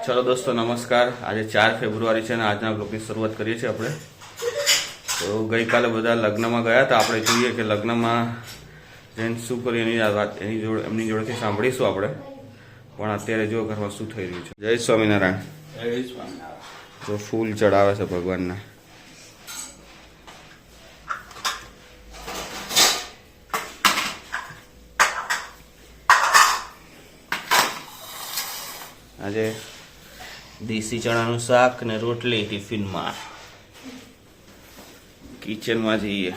ચલો દોસ્તો નમસ્કાર. આજે 4 ફેબ્રુઆરી છે ને આજના બ્લોગની શરૂઆત કરીએ છીએ આપણે. તો ગઈકાલે બધા લગ્નમાં ગયા હતા. આપણે જોઈએ કે લગ્નમાં જઈને શું કર્યું એની વાત એમની જોડેથી સાંભળીશું આપણે. પણ અત્યારે જો ઘરમાં શું થઈ રહ્યું છે. જય સ્વામિનારાયણ. જય સ્વામિનારાયણ. તો ફૂલ ચડાવે છે ભગવાનના. આજે દેશી ચણાનું શાક ને રોટલી ટિફિનમાં. કિચનમાં જઈએ.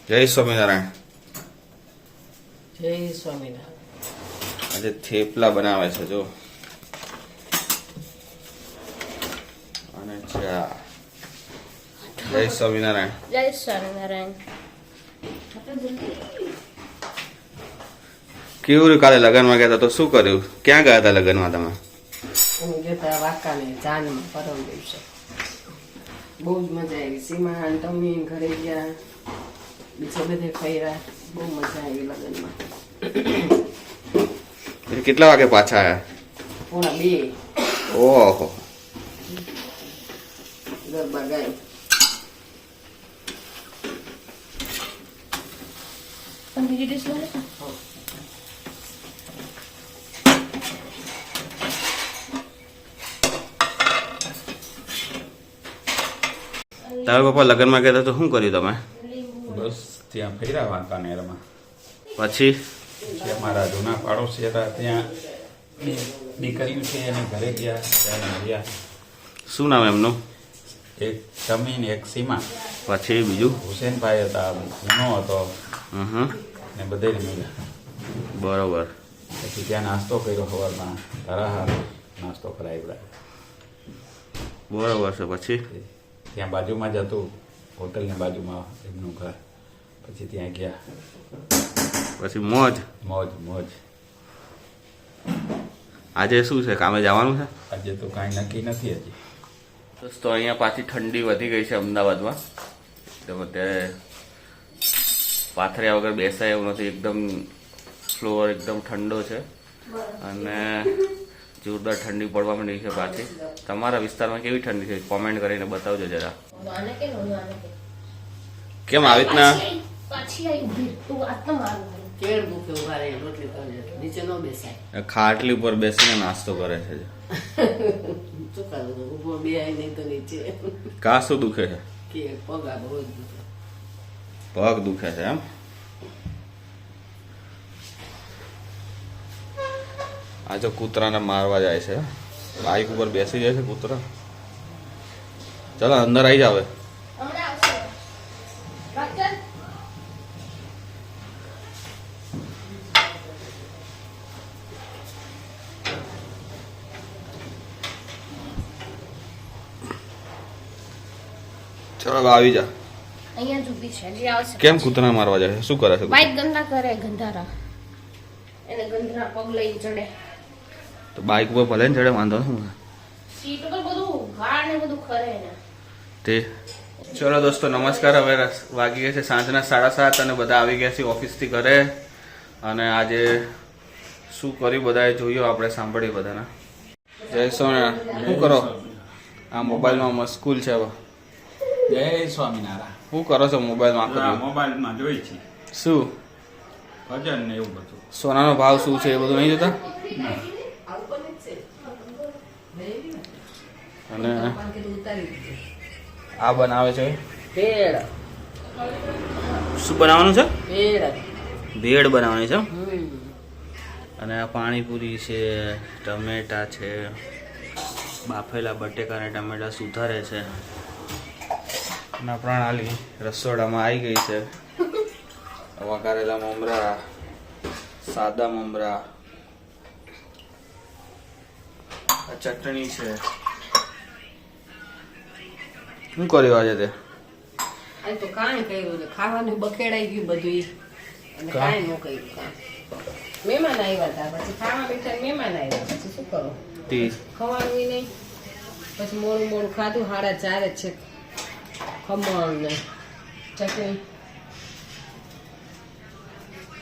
જય સ્વામિનારાયણ. જય સ્વામિનારાયણ. આજે થેપલા બનાવે છે જો, અને ચા. જય સ્વામિનારાયણ. જય સ્વામિનારાયણ. કેવું રહ્યું કાલે લગ્નમાં ગયા હતા તો શું કર્યું? ક્યાં ગયા હતા લગ્નમાં તમે? અમે ગયા વાંકાને જાનમાં પરમ દિવસે. બહુ જ મજા આવી. સીમા ટમી ઘરે ગયા, બીજા બધે ફર્યા. બહુ મજા આવી લગ્નમાં. કેટલા વાગે પાછા આવ્યા? 1:30. ઓહો. ગરબા ગાય. તારા પપ્પા લગ્નમાં ગયા હતા તો શું કર્યું તમે? બસ ત્યાં ફર્યા વાંકાનેરમાં. પછી પછી અમારા જૂના પાડોશી હતા ત્યાં દીકરીઓ છે એને ઘરે ગયા, ત્યાં મળ્યા. શું નામ એમનું? એક તમીન એક સીમા. પછી બીજું? હુસેનભાઈ હતા, ગુનો હતો ને બધે જ મળ્યા. બરોબર. પછી ત્યાં નાસ્તો કર્યો સવારમાં. ધરાહાર નાસ્તો કરાવ્યા. બરોબર છે. પછી ત્યાં બાજુમાં જ હતું, હોટલની બાજુમાં એમનું ઘર. પછી ત્યાં ગયા. પછી મોજ. મોજ મોજ. આજે શું છે, કામે જવાનું છે? આજે તો કાંઈ નક્કી નથી હજી. દોસ્તો અહીંયા પાછી ઠંડી વધી ગઈ છે અમદાવાદમાં. તો અત્યારે પાથર્યા વગર બેસાય એવું નથી. એકદમ ફ્લોર એકદમ ઠંડો છે અને જોરદાર ઠંડી પડવા માંડી છે પાછી. તમારા વિસ્તારમાં કેવી ઠંડી છે કોમેન્ટ કરીને બતાવજો જરા. કેમ આવી રીતના? કેળ ભૂખે ઉભા રહી રોટલી કરે. નીચે ન બેસાય. ખાટલી ઉપર બેસીને નાસ્તો કરે છે. શું કરું? ઉભો બે નહીં તો નીચે. કા શું દુખે છે? કે પગ આ બહુ જ દુખે. પગ દુખે છે એમ? આ જો કૂતરાને મારવા જાય છે. બાઈક ઉપર બેસી જાય છે કૂતરા. ચાલો અંદર આવી જાવ. ચલો આવી જા. અહીંયા જ ઊભી છે, હજી આવશે. કેમ કૂતરા મારવા જાય છે? શું કરે છે? બાઈક ગંદા કરે, ગંધારા. એને ગંધારા પગ લઈ ચડે. તો બાઈક ઉપર ભલે ને ચડે, વાંધો શું? સીટ ઉપર બધું વાળ ને બધું ખરે ને. તે ચલો દોસ્તો નમસ્કાર. હવે વાગી ગયા છે સાંજના 7:30 અને બધા આવી ગયા છે ઓફિસથી ઘરે. અને આજે શું કર્યું બધાએ જોયું, આપણે સાંભળ્યું બધાના. જય સ્વામિનારાયણ. શું કરો? આ મોબાઈલમાં મસ્કૂલ છે. હવે જય સ્વામિનારાયણ. શું કરો છો મોબાઈલમાં? આખો દિવસ મોબાઈલમાં જોઈ છે શું ભજન ને એવું બધું. સોનાનો ભાવ શું છે એ બધું નહીં જોતા? અને આ બનાવે છે પેડ. શું બનાવવાનું છે? પેડ. ભેળ બનાવવાની છે. અને આ પાણીપુરી છે, ટમેટા છે, બાફેલા બટેકા અને ટમેટા સુધારે છે. અને પ્રણાલી રસોડામાં આવી ગઈ છે. વઘારેલા મમરા, સાદા મમરા, ચટણી છે. શું કર્યું આજે તે? આ તો કાંઈ કર્યું ને ખાવાનું બખેડાઈ ગયું બધું. અને કાંઈ ન કર્યું કામ. મહેમાન આવ્યા હતા, પછી ખાવા બેઠા મહેમાન આવ્યા, પછી શું કરો? ખવાનું નહીં. પછી મોડું મોડું ખાધું. 4:30 જ છે. ખમણ ને ચટણી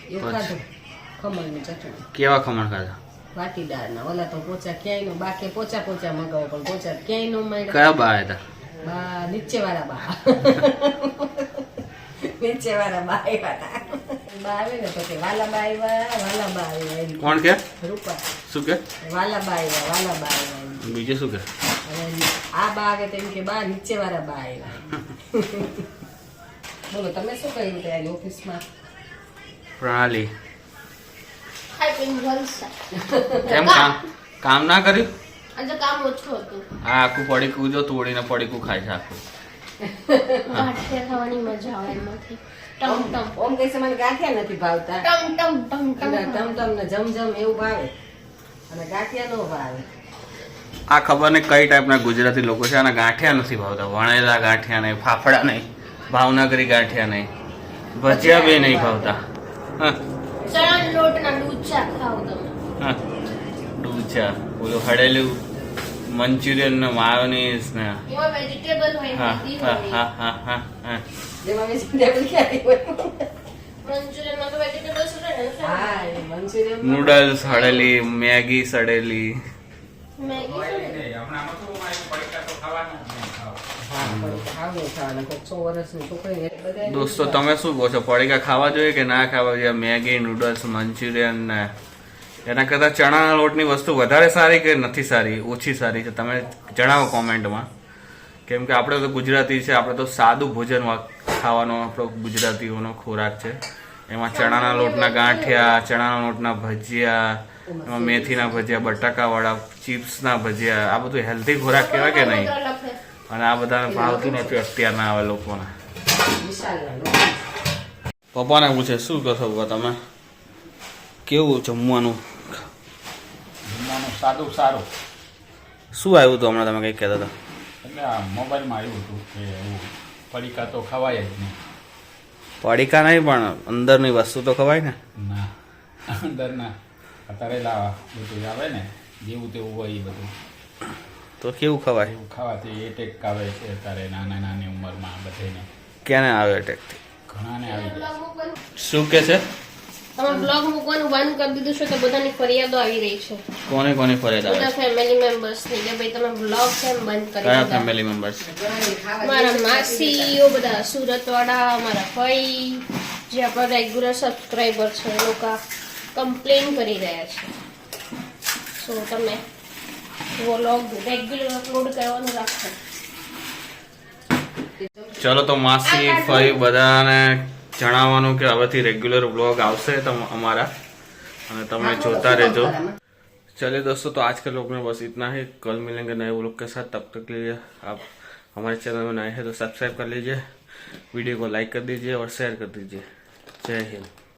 એવું ખાધું. ખમણ ની ચટણી. કેવા ખમણ ખાધા? વાટીદારના ઓલા તો પોચા ક્યાંય નો બાકી પોચા મગાવો પણ પોચા ક્યાંય નો મળે. કયા બા હતા? બા નીચે વાળા બા નીચે વાળા બા આવ્યા હતા. બા આવે ને તો કે વાલા બા આવ્યા એમ. કોણ કે? રૂપા. શું કે? વાલા બા આવ્યા એમ. બીજું શું કે? અને આ બા આવે તેમ કે બા નીચે વાળા બા આવ્યા. બોલો તમે શું કર્યું ત્યારે ઓફિસમાં? પ્રણાલી. ખાઈ પીને જલસા. કેમ કામ ના કર્યું? આજે કામ ઓછું હતું. આ આખું પડીકું જો તોડીને પડીકું ખાય છે આખું. ગાંઠિયા ખાવાની મજા આવે એમાંથી. ટમ ટમ ઓમ કઈ મને ગાંઠિયા નથી ભાવતા. ટમ ટમ ટમ અને ટમ ટમ ને જમ એવું ભાવે અને ગાંઠિયા નો ભાવે. આ ખબર નહીં કઈ ટાઈપના ગુજરાતી લોકો છે, આના ગાંઠિયા નથી ભાવતા. વણેલા ગાંઠિયા નહીં, ફાફડા નહીં, ભાવનગરી ગાંઠિયા નહીં, ભજીયા બી નહીં ભાવતા. હા ચણા લોટના ડૂચા ખાવ તમે. હા ડૂચા, ઓલું હળેલું મંચુરિયન ને માયોનીઝ ને એમાં વેજીટેબલ હોય હા હેલ્ધી હા હોય. હા હા હા હા જેમાં વેજીટેબલ ક્યાંય હોય. મંચુરિયનમાં તો વેજીટેબલ્સ હોય ને. હા એ મંચુરિયન નૂડલ્સ હળેલી, મેગી સડેલી. મેગી છે ને. હમણાં તો પડીકા તો ખાવાનું જ નહીં ખાવા. દોસ્તો તમે શું કહો છો? પડીકા ખાવા જોઈએ કે ના ખાવા જોઈએ? મેગી, નૂડલ્સ, મંચુરિયન ને એના કરતાં ચણાના લોટની વસ્તુ વધારે સારી કે નથી સારી, ઓછી સારી છે? તમે જણાવો કોમેન્ટમાં. કેમ કે આપણે તો ગુજરાતી છે, આપણે તો સાદું ભોજન ખાવાનો આપણો ગુજરાતીઓનો ખોરાક છે. એમાં ચણાના લોટના ગાંઠિયા, ચણાના લોટના ભજીયા, એમાં મેથીના ભજીયા, બટાકાવાળા, ચિપ્સના ભજીયા, આ બધું હેલ્ધી ખોરાક કહેવાય કે નહીં? અને આ બધાને ભાવતું નથી અત્યારના આવા લોકોને. પપ્પાને પૂછે શું કહો છો તમે? કેવું જમવાનું? જમવાનું સાદું સારું. શું આવ્યું હતું હમણાં? તમે કંઈક કહેતા હતા. એટલે આ મોબાઈલમાં આવ્યું હતું કે એવું પડીકા તો ખવાય જ નહીં. પડીકા નહીં પણ અંદરની વસ્તુ તો ખવાય ને. ના અંદરના તળેલા બધું આવે ને જેવું તેવું હોય એ બધું તો કેવું ખવાય? એવું ખાવાથી એટેક આવે છે અત્યારે નાની ઉંમરમાં બધાને. ક્યાંને આવે એટેકથી? ઘણાને આવી જાય. શું કે છે? તમે બ્લોગ મૂકવાનું બંધ કરી દીધું છે તો બધાની ફરિયાદો આવી રહી છે. કોની ફરિયાદ આવે બધા છે? ફેમિલી મેમ્બર્સ ની કે ભાઈ તમે બ્લોગ કેમ બંધ કરી કયા દીધા? Family members? મારા માસીઓ બધા સુરત વાળા, મારા ભાઈ જે આપણા રેગ્યુલર સબસ્ક્રાઇબર છે એ લોકો કમ્પ્લેન કરી રહ્યા છે. સો તમે વ્લોગ રેગ્યુલર અપલોડ કરવાનું રાખો. ચલો તો માસી ફરી બધાને જણાવવાનું કે હવેથી રેગ્યુલર વ્લોગ આવશે અમારા, અને તમે જોતા રહેજો. चलिए दोस्तों, तो आज के लोग में बस इतना ही. कल मिलेंगे नए व्लॉग के साथ. तब तक के लिए आप हमारे चैनल में नए हैं तो सब्सक्राइब कर लीजिए, वीडियो को लाइक कर दीजिए और शेयर कर दीजिए. जय हिंद.